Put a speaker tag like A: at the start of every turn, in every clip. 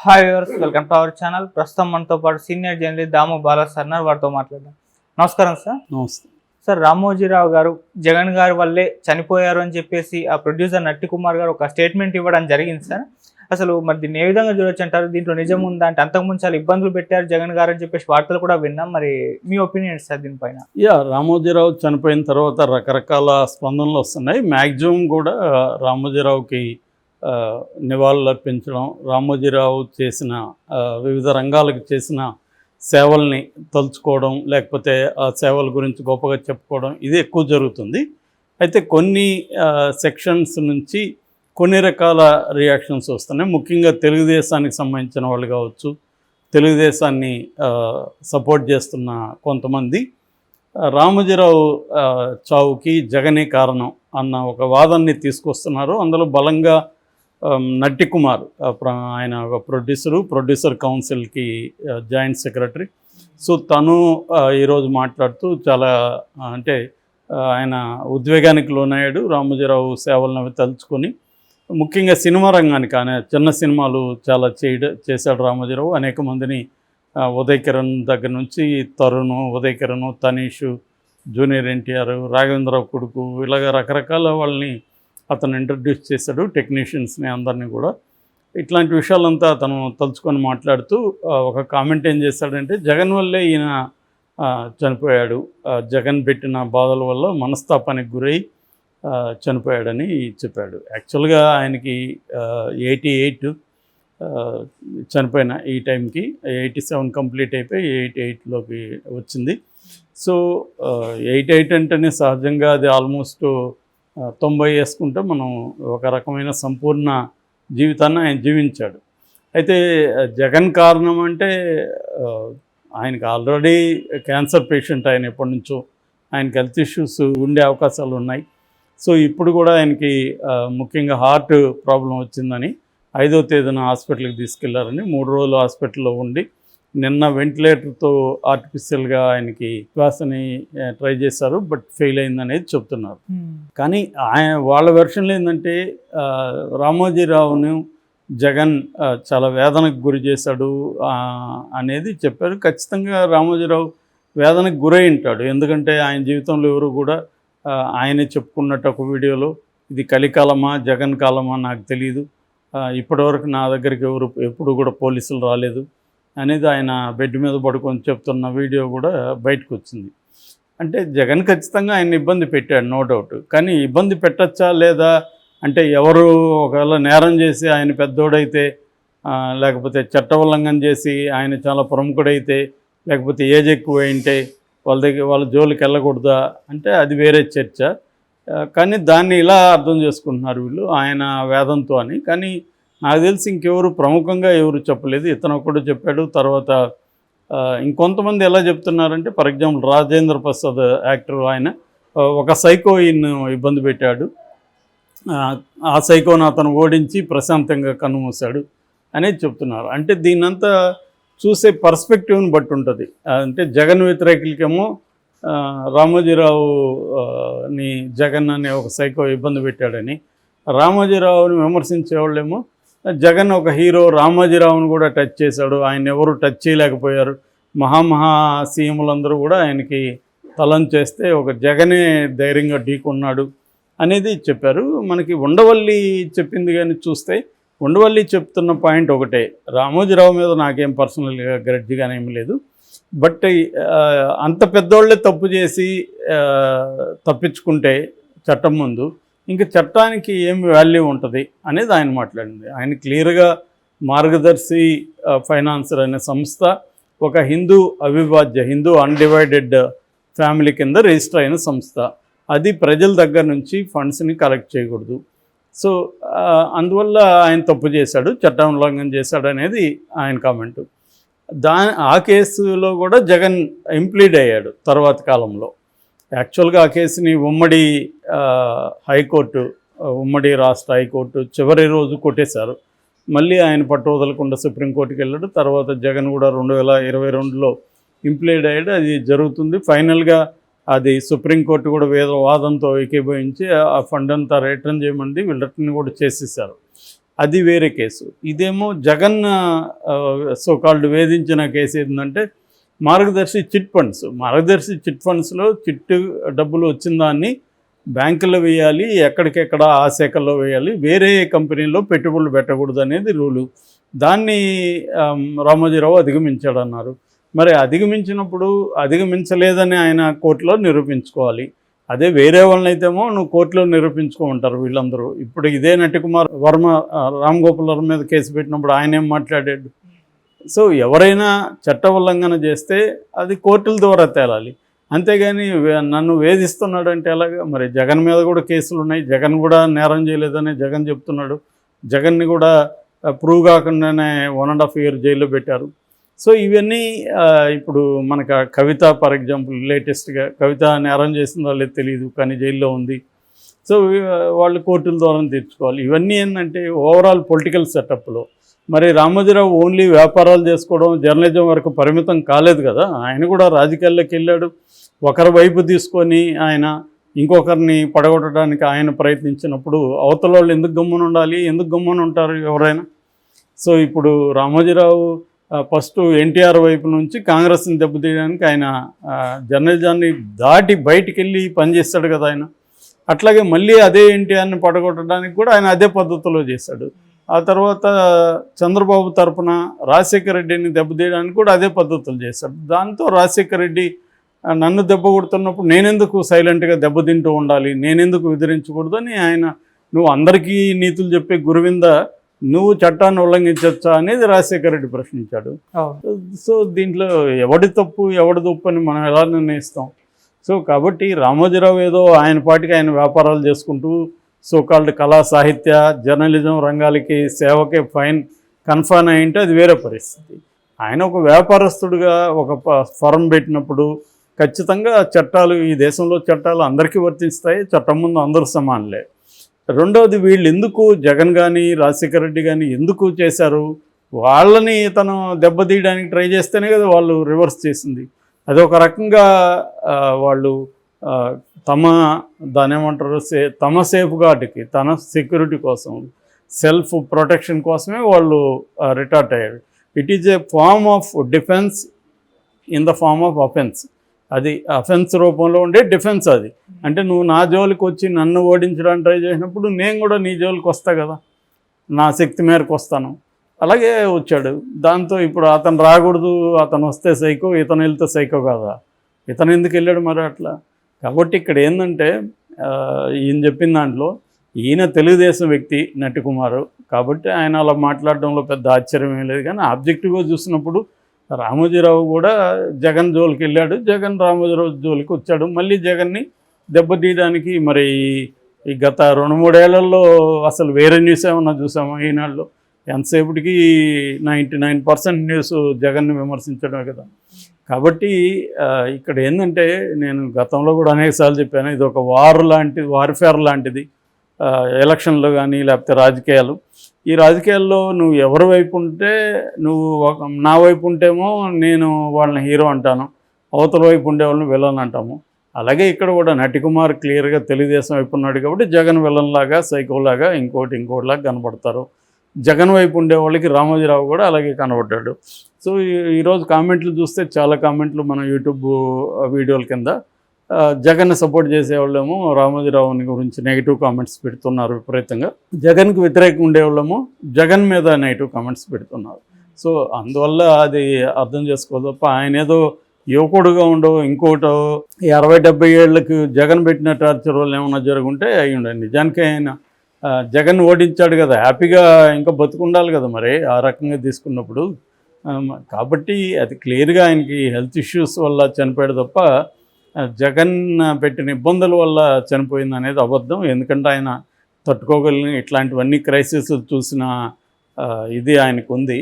A: Hi viewers, welcome to our channel. ప్రస్తుతం మనతో పాటు సీనియర్ జర్నలిస్ట్ దాము బాలా సార్ వారితో మాట్లాడదాం. నమస్కారం సార్.
B: నమస్తే
A: సార్, రామోజీరావు గారు జగన్ గారి వల్లే చనిపోయారు అని చెప్పేసి ఆ ప్రొడ్యూసర్ నట్టి కుమార్ గారు ఒక స్టేట్మెంట్ ఇవ్వడం జరిగింది సార్. అసలు మరి దీన్ని ఏ విధంగా చూడొచ్చు అంటారు? దీంట్లో నిజం ఉందా? అంటే అంతకుముందు చాలా ఇబ్బందులు పెట్టారు జగన్ గారు అని చెప్పేసి వార్తలు కూడా విన్నాం. మరి మీ ఒపీనియన్ సార్ దీనిపైన?
B: రామోజీరావు చనిపోయిన తర్వాత రకరకాల స్పందనలు వస్తున్నాయి. మ్యాక్సిమం కూడా రామోజీరావుకి నివాళులు అర్పించడం, రామోజీరావు చేసిన వివిధ రంగాలకు చేసిన సేవల్ని తలుచుకోవడం, లేకపోతే ఆ సేవల గురించి గొప్పగా చెప్పుకోవడం, ఇది ఎక్కువ జరుగుతుంది. అయితే కొన్ని సెక్షన్స్ నుంచి కొన్ని రకాల రియాక్షన్స్ వస్తున్నాయి. ముఖ్యంగా తెలుగుదేశానికి సంబంధించిన వాళ్ళు కావచ్చు, తెలుగుదేశాన్ని సపోర్ట్ చేస్తున్న కొంతమంది రామోజీరావు చావుకి జగనే కారణం అన్న ఒక వాదనని తీసుకొస్తున్నారు. అందులో బలంగా నట్టి కుమార్, ఆయన ఒక ప్రొడ్యూసర్ కౌన్సిల్కి జాయింట్ సెక్రటరీ. సో తను ఈరోజు మాట్లాడుతూ చాలా అంటే ఆయన ఉద్వేగానికి లోనయ్యాడు. రామోజీరావు సేవలను తలుచుకొని ముఖ్యంగా సినిమా రంగానికి ఆయన చిన్న సినిమాలు చాలా చేశాడు రామోజీరావు. అనేక మందిని ఉదయ్ కిరణ్ దగ్గర నుంచి తరుణ్, ఉదయ్ కిరణ్, తనీష్, జూనియర్ ఎన్టీఆర్, రాఘవేంద్రరావు కొడుకు, ఇలాగ రకరకాల వాళ్ళని అతను ఇంట్రడ్యూస్ చేశాడు, టెక్నీషియన్స్ని అందరినీ కూడా. ఇట్లాంటి విషయాలంతా అతను తలుచుకొని మాట్లాడుతూ ఒక కామెంట్ ఏం చేశాడంటే, జగన్ వల్లే ఈయన చనిపోయాడు, జగన్ పెట్టిన బాధల వల్ల మనస్తాపానికి గురై చనిపోయాడని చెప్పాడు. యాక్చువల్గా ఆయనకి 88 చనిపోయిన ఈ టైంకి 87 కంప్లీట్ అయిపోయి 88లోకి వచ్చింది. సో 88 అంటేనే సహజంగా అది ఆల్మోస్ట్ 90 వేసుకుంటే మనం ఒక రకమైన సంపూర్ణ జీవితాన్ని ఆయన జీవించాడు. అయితే జగన్ కారణం అంటే ఆయనకు ఆల్రెడీ క్యాన్సర్ పేషెంట్, ఆయన ఎప్పటి నుంచో ఆయనకి హెల్త్ ఇష్యూస్ ఉండే అవకాశాలు ఉన్నాయి. సో ఇప్పుడు కూడా ఆయనకి ముఖ్యంగా హార్ట్ ప్రాబ్లం వచ్చిందని 5వ తేదీన హాస్పిటల్కి తీసుకెళ్లారని, 3 రోజులు హాస్పిటల్లో ఉండి నిన్న వెంటిలేటర్తో ఆర్టిఫిషియల్గా ఆయనకి శ్వాసని ట్రై చేశారు, బట్ ఫెయిల్ అయిందనేది చెప్తున్నారు. కానీ వాళ్ళ వెర్షన్లో ఏంటంటే రామోజీరావును జగన్ చాలా వేదనకు గురి చేశాడు అనేది చెప్పారు. ఖచ్చితంగా రామోజీరావు వేదనకు గురై ఉంటాడు. ఎందుకంటే ఆయన జీవితంలో ఎవరు కూడా ఆయనే చెప్పుకున్నట్టు ఒక వీడియోలో, ఇది కలికాలమా జగన్ కాలమా నాకు తెలియదు, ఇప్పటివరకు నా దగ్గరికి ఎప్పుడు కూడా పోలీసులు రాలేదు అనేది ఆయన బెడ్ మీద పడుకొని చెప్తున్న వీడియో కూడా బయటకు వచ్చింది. అంటే జగన్ ఖచ్చితంగా ఆయన ఇబ్బంది పెట్టాడు, నో డౌట్. కానీ ఇబ్బంది పెట్టచ్చా లేదా అంటే, ఎవరు ఒకవేళ నేరం చేసి ఆయన పెద్దోడైతే, లేకపోతే చట్ట ఉల్లంఘన చేసి ఆయన చాలా ప్రముఖుడైతే, లేకపోతే ఏజ్ ఎక్కువ అయింటే వాళ్ళ జోలికి వెళ్ళకూడదా అంటే అది వేరే చర్చ. కానీ దాన్ని ఇలా అర్థం చేసుకుంటున్నారు వీళ్ళు ఆయన వేదంతో అని. కానీ నాకు తెలిసి ఇంకెవరు ప్రముఖంగా ఎవరు చెప్పలేదు, ఇతను కూడా చెప్పాడు. తర్వాత ఇంకొంతమంది ఎలా చెప్తున్నారంటే, for example Rajendra Prasad actor, ఆయన ఒక సైకోయిన్ ఇబ్బంది పెట్టాడు, ఆ సైకోను అతను ఓడించి ప్రశాంతంగా కన్నుమూశాడు అనేది చెప్తున్నారు. అంటే దీన్నంతా చూసే పర్స్పెక్టివ్ని బట్టి ఉంటుంది. అంటే జగన్ వ్యతిరేకులకేమో రామోజీరావుని జగన్ అనే ఒక సైకో ఇబ్బంది పెట్టాడని, రామోజీరావుని విమర్శించేవాళ్ళేమో జగన్ ఒక హీరో, రామోజీరావుని కూడా టచ్ చేశాడు, ఆయన ఎవరు టచ్ చేయలేకపోయారు, మహామహా సీఎంలందరూ కూడా ఆయనకి తలం చేస్తే ఒక జగనే ధైర్యంగా ఢీకొన్నాడు అనేది చెప్పారు. మనకి ఉండవల్లి చెప్పింది కానీ చూస్తే, ఉండవల్లి చెప్తున్న పాయింట్ ఒకటే, రామోజీరావు మీద నాకేం పర్సనల్గా గ్రడ్జిగానే ఏం లేదు, బట్ అంత పెద్దోళ్ళే తప్పు చేసి తప్పించుకుంటే చట్టం ముందు ఇంకా చట్టానికి ఏం వాల్యూ ఉంటుంది అనేది ఆయన మాట్లాడింది. ఆయన క్లియర్గా మార్గదర్శి ఫైనాన్సర్ అనే సంస్థ ఒక హిందూ అవిభాజ్య, హిందూ అన్డివైడెడ్ ఫ్యామిలీ కింద రిజిస్టర్ అయిన సంస్థ. అది ప్రజల దగ్గర నుంచి ఫండ్స్ని కలెక్ట్ చేయకూడదు. సో అందువల్ల ఆయన తప్పు చేశాడు, చట్టం ఉల్లంఘన చేశాడు అనేది ఆయన కామెంటు. ఆ కేసులో కూడా జగన్ ఇంప్లీడ్ అయ్యాడు తర్వాత కాలంలో. యాక్చువల్గా ఆ కేసుని ఉమ్మడి హైకోర్టు, ఉమ్మడి రాష్ట్ర హైకోర్టు చివరి రోజు కొట్టేశారు. మళ్ళీ ఆయన పట్టు వదలకుండా సుప్రీంకోర్టుకి వెళ్ళాడు. తర్వాత జగన్ కూడా 2022లో ఇంప్లీడ్ అయ్యాడు. అది జరుగుతుంది. ఫైనల్గా అది సుప్రీంకోర్టు కూడా వాదంతో ఏకీభవించి ఆ ఫండ్ అంతా రిటర్న్ చేయమంది, వీళ్ళు రిటర్న్ కూడా చేసేసారు. అది వేరే కేసు. ఇదేమో జగన్ సో కాల్డ్ వేధించిన కేసు ఏంటంటే మార్గదర్శి చిట్ ఫండ్స్. మార్గదర్శి చిట్ ఫండ్స్లో చిట్టు డబ్బులు వచ్చిన దాన్ని బ్యాంకులో వేయాలి, ఎక్కడికెక్కడ ఆ శాఖల్లో వేయాలి, వేరే కంపెనీలో పెట్టుబడులు పెట్టకూడదు అనేది రూలు. దాన్ని రామోజీరావు అధిగమించాడన్నారు. మరి అధిగమించినప్పుడు అధిగమించలేదని ఆయన కోర్టులో నిరూపించుకోవాలి. అదే వేరే వాళ్ళనైతేమో నువ్వు కోర్టులో నిరూపించుకోమంటారు వీళ్ళందరూ. ఇప్పుడు ఇదే నటికుమార్ వర్మ రామ్ గోపాల్ వర్మ మీద కేసు పెట్టినప్పుడు ఆయన ఏం మాట్లాడాడు? సో ఎవరైనా చట్ట ఉల్లంఘన చేస్తే అది కోర్టుల ద్వారా తేలాలి, అంతేగాని నన్ను వేధిస్తున్నాడు అంటే ఎలాగా? మరి జగన్ మీద కూడా కేసులు ఉన్నాయి, జగన్ కూడా నేరం చేయలేదని జగన్ చెప్తున్నాడు. జగన్ని కూడా ప్రూవ్ కాకుండానే 1.5 year జైల్లో పెట్టారు. సో ఇవన్నీ ఇప్పుడు మనకు కవిత ఫర్ ఎగ్జాంపుల్ లేటెస్ట్గా కవిత నేరం చేసిందో లేదు తెలియదు, కానీ జైల్లో ఉంది. సో వాళ్ళు కోర్టుల ద్వారా తీర్చుకోవాలి. ఇవన్నీ ఏంటంటే ఓవరాల్ పొలిటికల్ సెటప్లో మరి రామోజీరావు ఓన్లీ వ్యాపారాలు చేసుకోవడం జర్నలిజం వరకు పరిమితం కాలేదు కదా. ఆయన కూడా రాజకీయాల్లోకి వెళ్ళాడు. ఒకరి వైపు తీసుకొని ఆయన ఇంకొకరిని పడగొట్టడానికి ఆయన ప్రయత్నించినప్పుడు అవతల వాళ్ళు ఎందుకు గమ్మున ఉండాలి? ఎందుకు గమ్మున ఉంటారు ఎవరైనా? సో ఇప్పుడు రామోజీరావు ఫస్ట్ ఎన్టీఆర్ వైపు నుంచి కాంగ్రెస్ని దెబ్బతీయడానికి ఆయన జర్నలిజాన్ని దాటి బయటికి వెళ్ళి పనిచేస్తాడు కదా ఆయన. అట్లాగే మళ్ళీ అదే ఎన్టీఆర్ని పడగొట్టడానికి కూడా ఆయన అదే పద్ధతిలో చేశాడు. ఆ తర్వాత చంద్రబాబు తరపున రాజశేఖర రెడ్డిని దెబ్బతీయడానికి కూడా అదే పద్ధతులు చేశాడు. దాంతో రాజశేఖర రెడ్డి నన్ను దెబ్బ కొడుతున్నప్పుడు నేనెందుకు సైలెంట్గా దెబ్బతింటూ ఉండాలి, నేనెందుకు ఎదిరించకూడదు అని ఆయన, నువ్వు అందరికీ నీతులు చెప్పే గురువింద నువ్వు చట్టాన్ని ఉల్లంఘించవచ్చా అనేది రాజశేఖర రెడ్డి ప్రశ్నించాడు. సో దీంట్లో ఎవడి తప్పు ఎవడి తప్పు అని మనం ఎలా నిర్ణయిస్తాం? సో కాబట్టి రామోజీరావు ఏదో ఆయన పాటికి ఆయన వ్యాపారాలు చేసుకుంటూ సో కాల్డ్ కళా సాహిత్య జర్నలిజం రంగాలకి సేవకే కన్ఫైన్ అయింటే అది వేరే పరిస్థితి. ఆయన ఒక వ్యాపారస్తుడుగా ఒక ఫర్మ్ పెట్టినప్పుడు ఖచ్చితంగా చట్టాలు, ఈ దేశంలో చట్టాలు అందరికీ వర్తిస్తాయి, చట్టం ముందు అందరూ సమానులే. రెండవది, వీళ్ళు ఎందుకు జగన్ కానీ రాజశేఖర రెడ్డి కానీ ఎందుకు చేశారు? వాళ్ళని తను దెబ్బతీయడానికి ట్రై చేస్తేనే కదా వాళ్ళు రివర్స్ చేసింది. అది ఒక రకంగా వాళ్ళు దానేమంటారు, తమ సేఫ్ గార్డ్కి, తన సెక్యూరిటీ కోసం, సెల్ఫ్ ప్రొటెక్షన్ కోసమే వాళ్ళు రిటార్ట్ అయ్యారు. It is a form of defence in the form of offence. అది అఫెన్స్ రూపంలో ఉండే డిఫెన్స్. అది అంటే నువ్వు నా జోలికి వచ్చి నన్ను ఓడించడానికి ట్రై చేసినప్పుడు నేను కూడా నీ జోలికి వస్తా కదా, నా శక్తి మేరకు వస్తాను. అలాగే వచ్చాడు. దాంతో ఇప్పుడు అతను రాకూడదు, అతను వస్తే సైకో, ఇతను వెళ్తే సైకో కాదా? ఇతను ఎందుకు వెళ్ళాడు మరి అట్లా? కాబట్టి ఇక్కడ ఏంటంటే ఈయన చెప్పిన దాంట్లో ఈయన తెలుగుదేశం వ్యక్తి నటికుమారు కాబట్టి ఆయన అలా మాట్లాడడంలో పెద్ద ఆశ్చర్యం ఏం లేదు. కానీ ఆబ్జెక్టివ్గా చూసినప్పుడు రామోజీరావు కూడా జగన్ జోలికి వెళ్ళాడు, జగన్ రామోజీరావు జోలికి వచ్చాడు. మళ్ళీ జగన్ని దెబ్బతీయడానికి మరి ఈ గత 2-3 ఏళ్లలో అసలు వేరే న్యూస్ ఏమన్నా చూసామా? ఈనాడులో ఎంతసేపటికి 99% న్యూస్ జగన్ని విమర్శించడమే కదా. కాబట్టి ఇక్కడ ఏంటంటే నేను గతంలో కూడా అనేకసార్లు చెప్పాను, ఇది ఒక వార్ఫేర్ లాంటిది. ఎలక్షన్లో కానీ లేకపోతే రాజకీయాలు, ఈ రాజకీయాల్లో నువ్వు ఎవరి వైపు ఉంటే, నువ్వు నా వైపు ఉంటేమో నేను వాళ్ళని హీరో అంటాను, అవతల వైపు ఉండే వాళ్ళని విలన్ అంటాము. అలాగే ఇక్కడ కూడా నటికుమార్ క్లియర్గా తెలుగుదేశం వైపు ఉన్నాడు కాబట్టి జగన్ విలన్లాగా, సైకోలాగా, ఇంకోటిలాగా కనబడతారు. జగన్ వైపు ఉండే వాళ్ళకి రామోజీరావు కూడా అలాగే కనబడ్డాడు. సో ఈరోజు కామెంట్లు చూస్తే చాలా కామెంట్లు మన యూట్యూబ్ వీడియోల కింద జగన్ని సపోర్ట్ చేసేవాళ్ళేమో రామోజీరావుని గురించి నెగిటివ్ కామెంట్స్ పెడుతున్నారు విపరీతంగా, జగన్కి వ్యతిరేకంగా ఉండేవాళ్ళేమో జగన్ మీద నెగిటివ్ కామెంట్స్ పెడుతున్నారు. సో అందువల్ల అది అర్థం చేసుకోదు తప్ప ఆయన ఏదో యువకుడుగా ఉండో ఇంకోటో 60-70 ఏళ్ళకి జగన్ పెట్టిన టార్చర్ వల్ల ఏమన్నా జరుగుంటే అయి ఉండండి. నిజానికి ఆయన జగన్ ఓడించాడు కదా, హ్యాపీగా ఇంకా బతుకుండాలి కదా మరి ఆ రకంగా తీసుకున్నప్పుడు. కాబట్టి అది క్లియర్గా ఆయనకి హెల్త్ ఇష్యూస్ వల్ల చనిపోయాడు తప్ప జగన్ పెట్టిన ఇబ్బందుల వల్ల చనిపోయింది అనేది అబద్ధం. ఎందుకంటే ఆయన తట్టుకోగలిగిన ఇట్లాంటివన్నీ క్రైసిస్ చూసిన ఇది ఆయనకు ఉంది.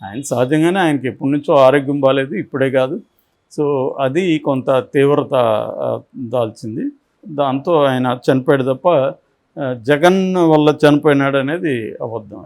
B: ఆయన సహజంగానే ఆయనకి ఎప్పటి నుంచో ఆరోగ్యం బాగాలేదు, ఇప్పుడే కాదు. సో అది కొంత తీవ్రత దాల్చింది, దాంతో ఆయన చనిపోయాడు తప్ప జగన్ వల్ల చనిపోయినాడు అనేది అబద్ధం.